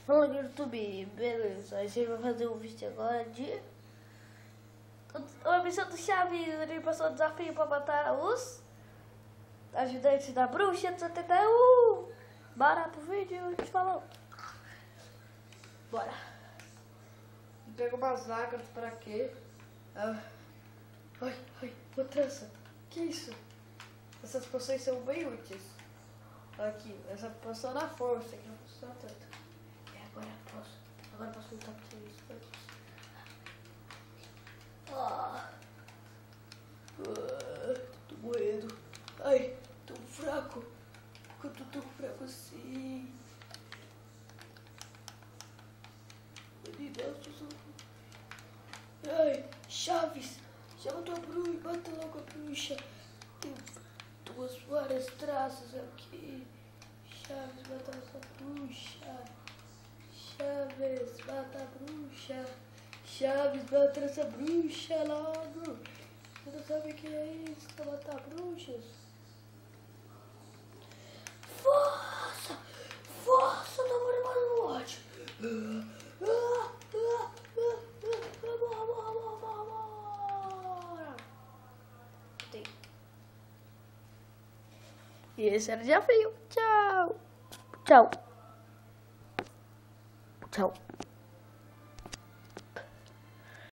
Fala YouTube, beleza, a gente vai fazer um vídeo agora de uma missão do Chaves. Ele passou o desafio pra matar os ajudantes da bruxa de 71. Bora pro vídeo, a gente falou. Bora. Pega umas lágrimas pra quê? Ai, mudança. Que isso? Essas poções são bem úteis. Aqui, essa poção da força, que não funciona tanto. E agora posso lutar por isso. Tô morrendo. Ai, tô fraco. Por que eu tô tão fraco assim? Ai, Chaves, chama tua bruxa, mata logo a bruxa. Tem várias traças aqui. Chaves, mata essa bruxa. Chaves, mata a bruxa. Chaves, mata essa bruxa logo. Você não sabe o que é isso? Pra matar bruxas? Força! Força da morte! E esse era o desafio. Tchau. Tchau. Tchau.